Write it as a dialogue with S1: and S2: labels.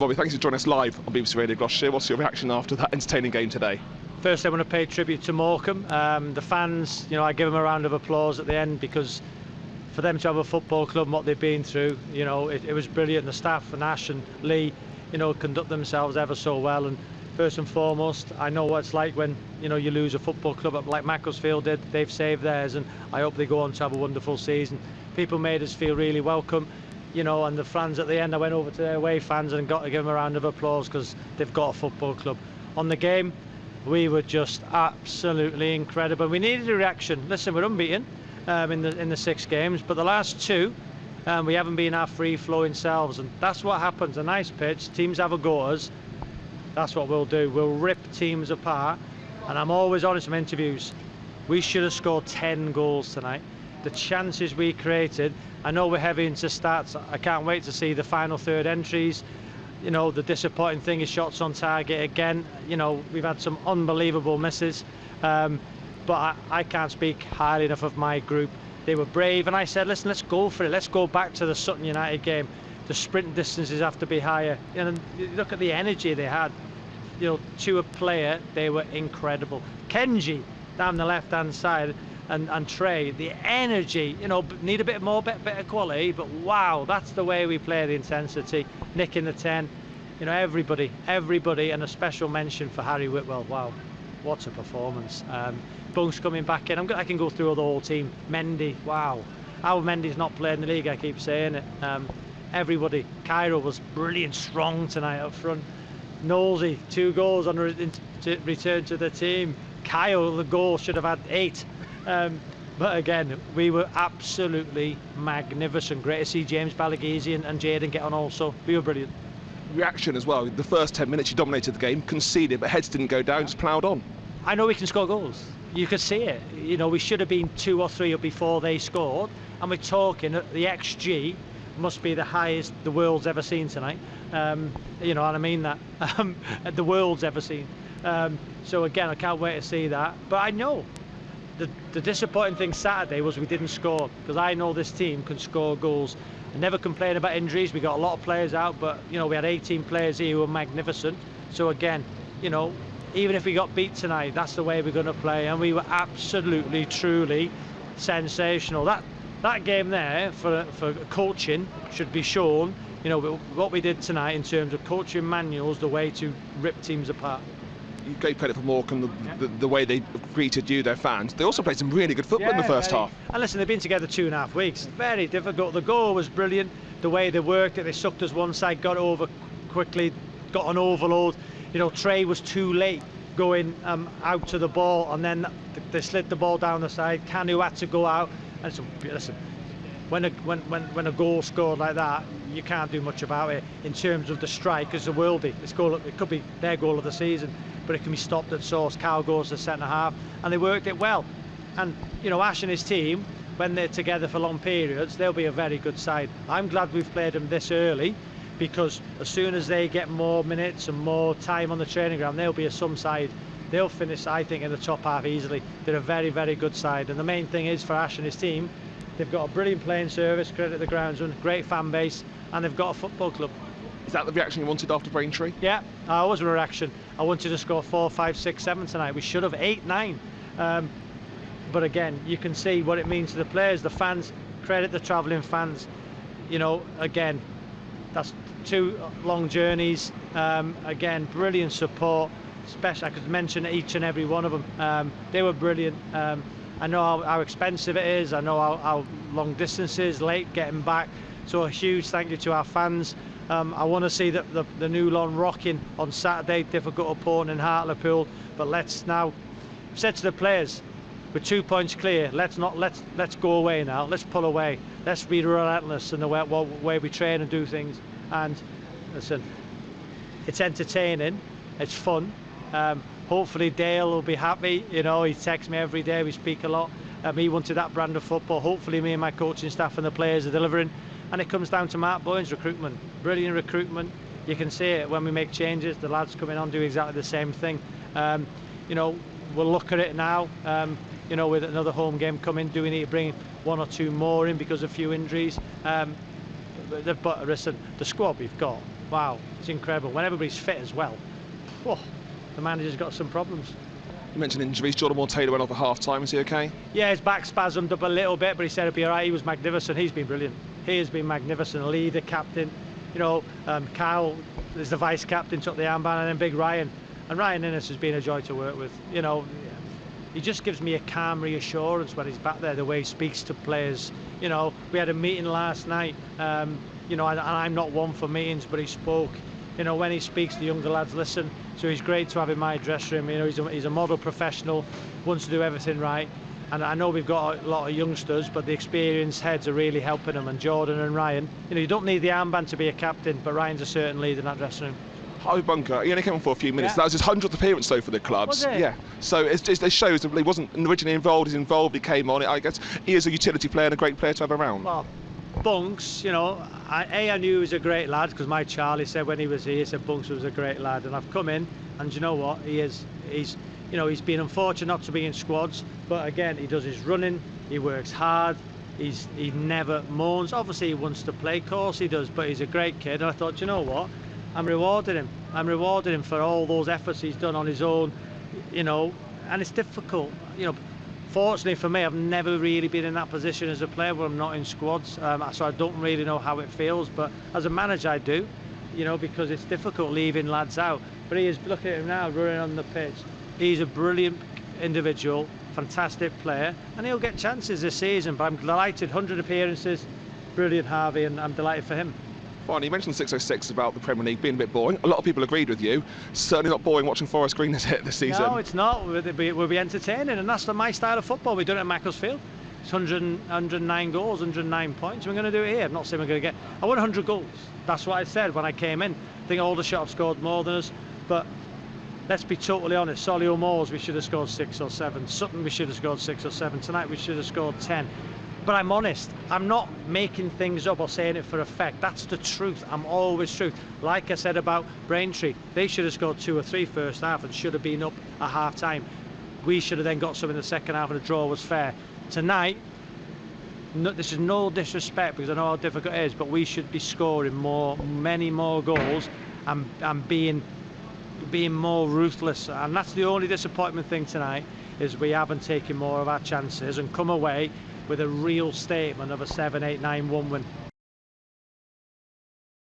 S1: Robbie, thanks for joining us live on BBC Radio Gloucestershire. What's your reaction after that entertaining game today?
S2: First, I want to pay tribute to Morecambe. The fans, I give them a round of applause at the end, because for them to have a football club and what they've been through, it was brilliant. The staff and Ash and Lee, conduct themselves ever so well. And first and foremost, I know what it's like when, you lose a football club like Macclesfield did. They've saved theirs, and I hope they go on to have a wonderful season. People made us feel really welcome. And the fans at the end, I went over to their away fans and got to give them a round of applause because they've got a football club. On the game, we were just absolutely incredible. We needed a reaction. Listen, we're unbeaten in the 6 games, but the last 2, we haven't been our free-flowing selves, and that's what happens. A nice pitch, teams have a go at us. That's what we'll do. We'll rip teams apart, and I'm always honest in my interviews. We should have scored 10 goals tonight. The chances we created, I know we're heavy into stats. I can't wait to see the final third entries. The disappointing thing is shots on target again. We've had some unbelievable misses, but I can't speak highly enough of my group. They were brave, and I said, listen, let's go for it. Let's go back to the Sutton United game. The sprint distances have to be higher. And look at the energy they had. To a player, they were incredible. Kenji down the left-hand side, and Trey, the energy, need a bit more, better quality, but wow, that's the way we play, the intensity. Nick in the 10, everybody, and a special mention for Harry Whitwell. Wow, what a performance. Bunk's coming back in. I can go through the whole team. Mendy, wow. How Mendy's not played in the league, I keep saying it. Everybody. Cairo was brilliant, strong tonight up front. Knowlesy, 2 goals on return to the team. Kyle, the goal, should have had 8. But again, we were absolutely magnificent. Great to see James Balaghese and Jayden get on also. We were brilliant.
S1: Reaction as well. The first 10 minutes you dominated the game, conceded, but heads didn't go down, just ploughed on.
S2: I know we can score goals. You could see it. We should have been 2 or 3 up before they scored. And we're talking, the XG must be the highest the world's ever seen tonight. And I mean that. The world's ever seen. So again, I can't wait to see that. But I know the disappointing thing Saturday was we didn't score, because I know this team can score goals. I never complain about injuries. We got a lot of players out, but we had 18 players here who were magnificent. So again, even if we got beat tonight, that's the way we're going to play, and we were absolutely, truly sensational. That game there for coaching should be shown. What we did tonight in terms of coaching manuals, the way to rip teams apart.
S1: You gave credit for Morecambe, the way they greeted you, their fans. They also played some really good football in the first half.
S2: And listen, they've been together 2.5 weeks. Very difficult. The goal was brilliant. The way they worked it, they sucked us one side, got over quickly, got an overload. Trey was too late going out to the ball, and then they slid the ball down the side. Kanu had to go out. And so, listen, when a goal scored like that, you can't do much about it in terms of the strike, because it will be. It could be their goal of the season, but it can be stopped at source. Cal goes to centre half, and they worked it well. And Ash and his team, when they're together for long periods, they'll be a very good side. I'm glad we've played them this early, because as soon as they get more minutes and more time on the training ground, they'll be a some side. They'll finish, I think, in the top half easily. They're a very, very good side. And the main thing is for Ash and his team, they've got a brilliant playing service, credit the groundsman, great fan base, and they've got a football club.
S1: Is that the reaction you wanted after Braintree?
S2: Yeah, I was a reaction. I wanted to score 4, 5, 6, 7 tonight. We should have 8, 9. But again, you can see what it means to the players, the fans. Credit the travelling fans. Again, that's 2 long journeys. Again, brilliant support. Especially, I could mention each and every one of them. They were brilliant. I know how expensive it is. I know how long distances, late getting back. So a huge thank you to our fans. I want to see the new lawn rocking on Saturday. Difficult opponent in Hartlepool, but let's now said to the players, we're 2 points clear. Let's go away now. Let's pull away. Let's be relentless in the way we train and do things. And listen, it's entertaining. It's fun. Hopefully Dale will be happy. He texts me every day. We speak a lot. He wanted that brand of football. Hopefully me and my coaching staff and the players are delivering. And it comes down to Mark Bowen's recruitment. Brilliant recruitment. You can see it when we make changes. The lads coming on do exactly the same thing. We'll look at it now. With another home game coming, do we need to bring 1 or 2 more in because of a few injuries? But listen, the squad we've got, wow, it's incredible. When everybody's fit as well, whoa, the manager's got some problems.
S1: You mentioned injuries. Jordan Moore-Taylor went off at half-time. Is he okay?
S2: Yeah, his back spasmed up a little bit, but he said it'll be all right. He was magnificent. He's been brilliant. He has been magnificent. Leader, captain. You know, Kyle is the vice captain, took the armband, and then big Ryan. And Ryan Innes has been a joy to work with. You know, he just gives me a calm reassurance when he's back there, the way he speaks to players. You know, we had a meeting last night. You know, and I'm not one for meetings, but he spoke. You know, when he speaks, the younger lads listen. So he's great to have in my dressing room. You know, he's a model professional, wants to do everything right. And I know we've got a lot of youngsters, but the experienced heads are really helping them. And Jordan and Ryan, you know, you don't need the armband to be a captain, but Ryan's a certain leader in that dressing room.
S1: Harvey Bunker, he only came on for a few minutes.
S2: Yeah.
S1: That was his 100th appearance though for the clubs.
S2: Was it?
S1: Yeah. So it shows that he wasn't originally involved. He's involved. He came on. I guess he is a utility player and a great player to have around.
S2: Well, Bunks, you know, I knew he was a great lad because my Charlie said when he was here, he said Bunks was a great lad, and I've come in, and you know what, he's you know, he's been unfortunate not to be in squads, but again, he does his running, he works hard, he never moans. Obviously he wants to play, of course he does, but he's a great kid, and I thought, you know what, I'm rewarding him for all those efforts he's done on his own, you know, and it's difficult, you know. Fortunately for me, I've never really been in that position as a player where I'm not in squads, so I don't really know how it feels, but as a manager I do, you know, because it's difficult leaving lads out. But he is, look at him now, running on the pitch. He's a brilliant individual, fantastic player, and he'll get chances this season, but I'm delighted, 100 appearances, brilliant Harvey, and I'm delighted for him.
S1: Finally, you mentioned 606 about the Premier League being a bit boring. A lot of people agreed with you. Certainly not boring watching Forest Green, is it, this season?
S2: No, it's not. We'll be entertaining, and that's my style of football. We've done it at Macclesfield. It's 109 goals, 109 points. We're going to do it here. I'm not saying we're going to get... I want 100 goals. That's what I said when I came in. I think Aldershot have scored more than us, but let's be totally honest. Solihull Moors, we should have scored 6 or 7. Sutton, we should have scored 6 or 7. Tonight, we should have scored 10. But I'm honest, I'm not making things up or saying it for effect. That's the truth. I'm always truth. Like I said about Braintree, they should have scored 2 or 3 first half and should have been up at half time. We should have then got some in the second half and the draw was fair. Tonight, this is no disrespect because I know how difficult it is, but we should be scoring many more goals and being more ruthless. And that's the only disappointment thing tonight, is we haven't taken more of our chances and come away with a real statement of a 7-8-9-1 win.